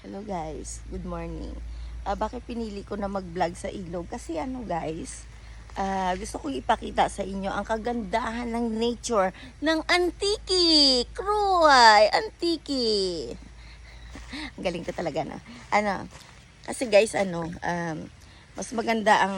Hello guys, good morning. Bakit pinili ko na mag-vlog sa ilog? Kasi guys, gusto kong ipakita sa inyo ang kagandahan ng nature ng Antique. Cruay, Antique. Ang galing ko talaga na. Kasi guys, mas maganda ang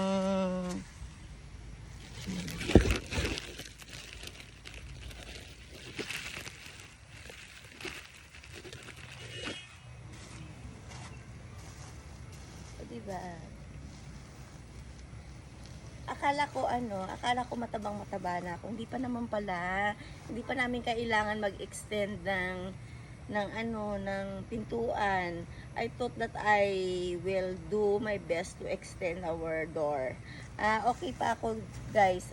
diba? Akala ko matabang-mataba na ako. Hindi pa naman pala. Hindi pa namin kailangan mag-extend ng pintuan. I thought that I will do my best to extend our door. Okay pa ako, guys.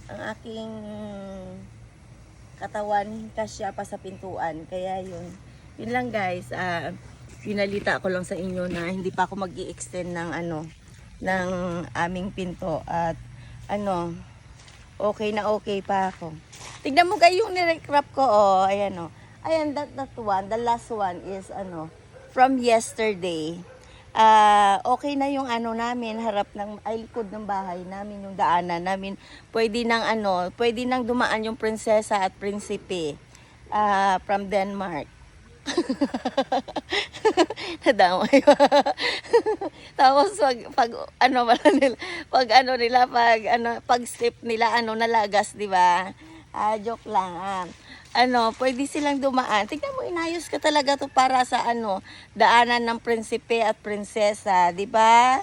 Ang aking katawan kasya pa sa pintuan. Kaya yun. Yun lang, guys. Pinalita ko lang sa inyo na hindi pa ako mag-i-extend ng aming pinto at okay na okay pa ako. Tignan mo kayo yung nire-crop ko, ayan ayan, that one, the last one is from yesterday. Okay na yung namin, harap ng likod ng bahay namin, yung daanan namin. Pwede nang dumaan yung prinsesa at prinsipe from Denmark. Nadamay. Tapos pag step nila nalagas, di ba? Joke lang. Pwede silang dumaan. Tingnan mo, inayos ka talaga to para sa daanan ng prinsipe at prinsesa, di ba?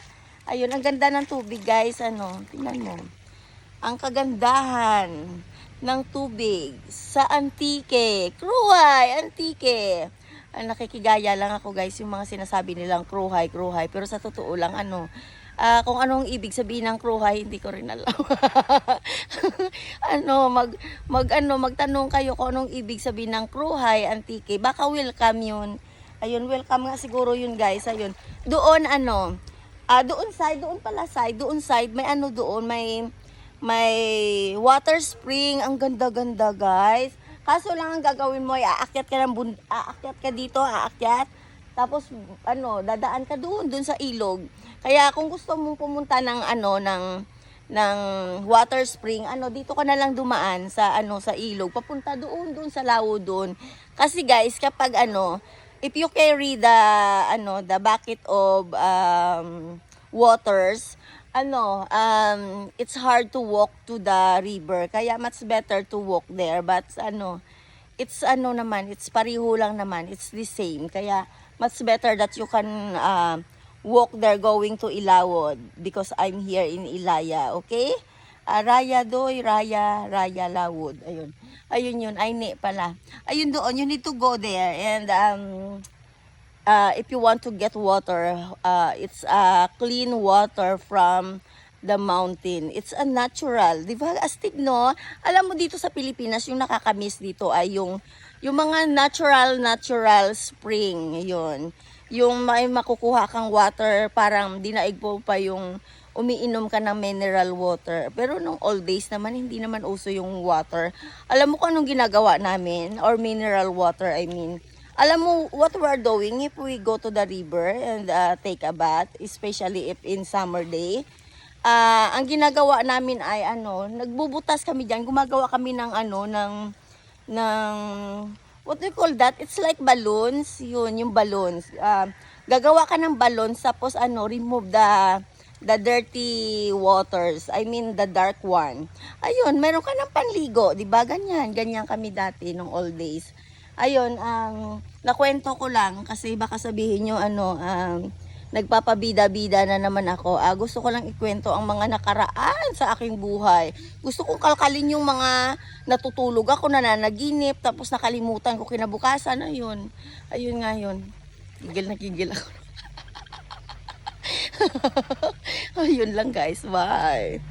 Ayun, ang ganda ng tubig, guys. Tingnan mo. Ang kagandahan ng tubig sa Antique. Cruay, Antique. Nakikigaya lang ako, guys, yung mga sinasabi nilang Cruhay. Pero sa totoo lang, kung anong ibig sabihin ng Cruhay, hindi ko rin alam. Magtanong kayo kung anong ibig sabihin ng Cruhay, Antique. Baka welcome yun. Ayun, welcome nga siguro yun, guys. Ayun. Doon, doon side, may water spring. Ang ganda-ganda, guys. Kaso lang ang gagawin mo ay aakyat ka dito, tapos dadaan ka doon sa ilog. Kaya kung gusto mong pumunta ng water spring, dito ka na lang dumaan sa ilog, papunta doon sa lawo doon. Kasi guys, kapag if you carry the bucket of waters, it's hard to walk to the river. Kaya much better to walk there. But it's it's pariho lang naman. It's the same. Kaya much better that you can walk there going to Ilawod because I'm here in Ilaya. Okay? Raya Lawod. Ayun yun. Ayne pala. Ayun doon. You need to go there. And if you want to get water, it's clean water from the mountain. It's a natural, di ba? Astig, no? Alam mo, dito sa Pilipinas, yung nakakamiss dito ay yung mga natural spring, yun. Yung may makukuha kang water, parang dinaig po pa yung umiinom ka ng mineral water. Pero nung old days naman, hindi naman uso yung water. Alam mo kung anong ginagawa namin, or mineral water, I mean. Alam mo what we're doing if we go to the river and take a bath, especially if in summer day. Ang ginagawa namin ay nagbubutas kami diyan, gumagawa kami ng what do you call that? It's like balloons, yun, yung balloons. Gagawa ka ng balloons tapos remove the dirty waters. I mean the dark one. Ayun, meron ka ng panligo, 'di ba? Ganyan kami dati nung old days. Ayun, nakwento ko lang kasi baka sabihin nyo nagpapabida-bida na naman ako. Gusto ko lang ikwento ang mga nakaraan sa aking buhay. Gusto kong kalkalin yung mga natutulog ako, nananaginip, tapos nakalimutan ko kinabukasan. Ayun nga yun. Gigil ako. Ayun lang, guys, bye.